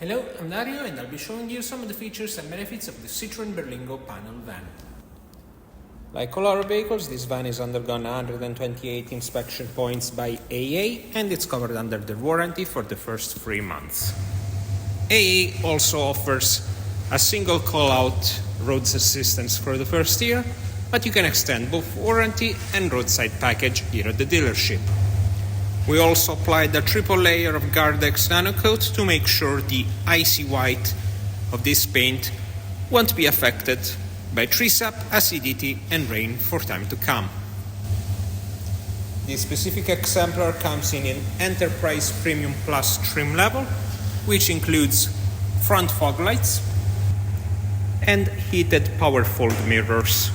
Hello, I'm Dario and I'll be showing you some of the features and benefits of the Citroen Berlingo panel van. Like all our vehicles, this van is undergone 128 inspection points by AA and it's covered under the warranty for the first 3 months. AA also offers a single call-out roads assistance for the first year, but you can extend both warranty and roadside package here at the dealership. We also applied a triple layer of Gardex nano coat to make sure the icy white of this paint won't be affected by tree sap, acidity and rain for time to come. This specific exemplar comes in an Enterprise Premium Plus trim level, which includes front fog lights and heated power fold mirrors.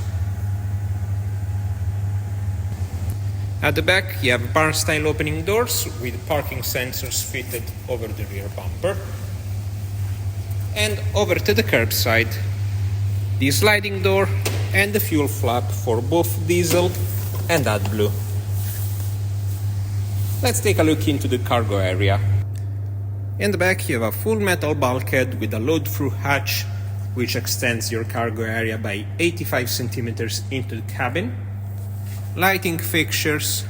At the back, you have barn-style opening doors with parking sensors fitted over the rear bumper. And over to the curbside, the sliding door and the fuel flap for both diesel and AdBlue. Let's take a look into the cargo area. In the back, you have a full metal bulkhead with a load-through hatch, which extends your cargo area by 85 centimeters into the cabin. Lighting fixtures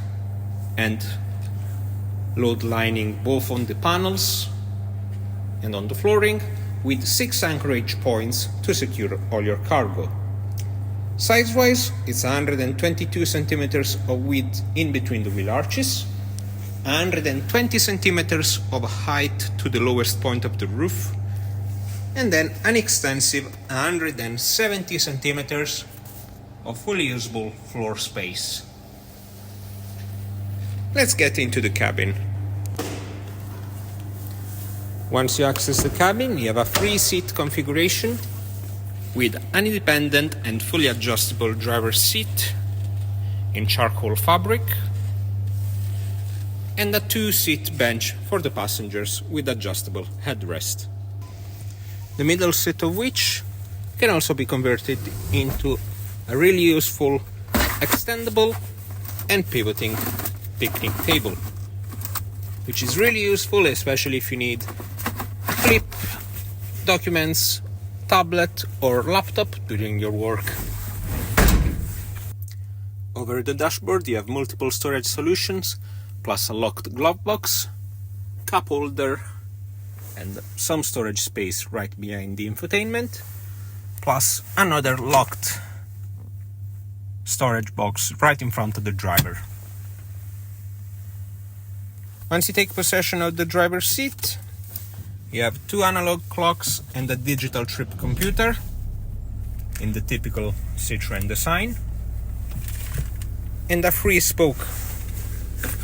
and load lining both on the panels and on the flooring, with 6 anchorage points to secure all your cargo. Size-wise, it's 122 centimeters of width in between the wheel arches, 120 centimeters of height to the lowest point of the roof, and then an extensive 170 centimeters of fully usable floor space. Let's get into the cabin. Once you access the cabin, you have a 3-seat configuration with an independent and fully adjustable driver's seat in charcoal fabric and a 2-seat bench for the passengers with adjustable headrest. The middle seat of which can also be converted into a really useful, extendable and pivoting picnic table, which is really useful especially if you need flip documents, tablet or laptop during your work. Over the dashboard you have multiple storage solutions, plus a locked glove box, cup holder and some storage space right behind the infotainment, plus another locked storage box right in front of the driver. Once you take possession of the driver's seat, you have 2 analog clocks and a digital trip computer in the typical Citroen design, and a 3-spoke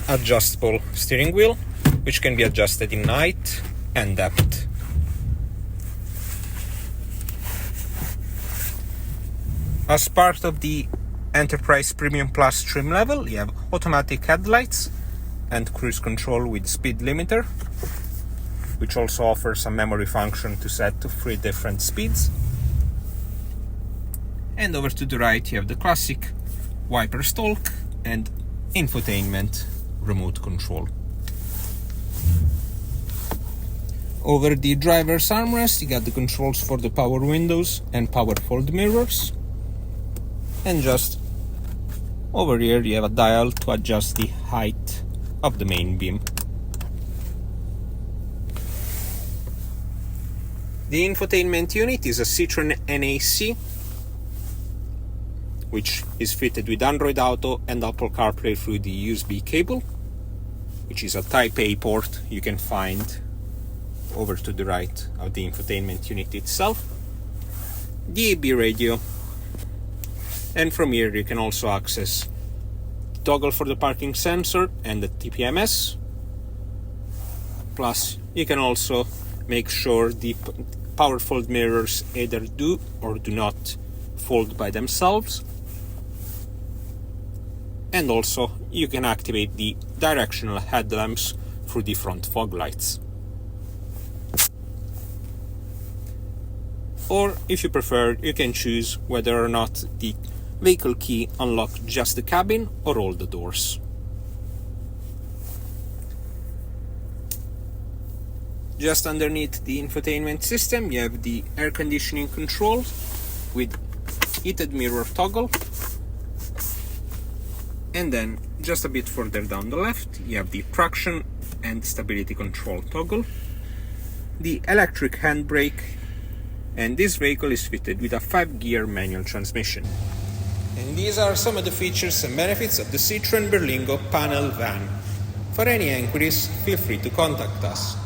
adjustable steering wheel, which can be adjusted in height and depth. As part of the Enterprise Premium Plus trim level, you have automatic headlights and cruise control with speed limiter, which also offers a memory function to set to 3 different speeds. And over to the right you have the classic wiper stalk and infotainment remote control. Over the driver's armrest you got the controls for the power windows and power fold mirrors. And just over here you have a dial to adjust the height of the main beam. The infotainment unit is a Citroen NAC, which is fitted with Android Auto and Apple Carplay through the USB cable, which is a Type A port you can find over to the right of the infotainment unit itself. The AB radio, and from here you can also access the toggle for the parking sensor and the TPMS. Plus you can also make sure the power fold mirrors either do or do not fold by themselves, and also you can activate the directional headlamps through the front fog lights. Or if you prefer, you can choose whether or not the vehicle key unlocks just the cabin or all the doors. Just underneath the infotainment system, you have the air conditioning controls with heated mirror toggle. And then, just a bit further down the left, you have the traction and stability control toggle, the electric handbrake, and this vehicle is fitted with a 5-gear manual transmission. And these are some of the features and benefits of the Citroen Berlingo panel van. For any inquiries, feel free to contact us.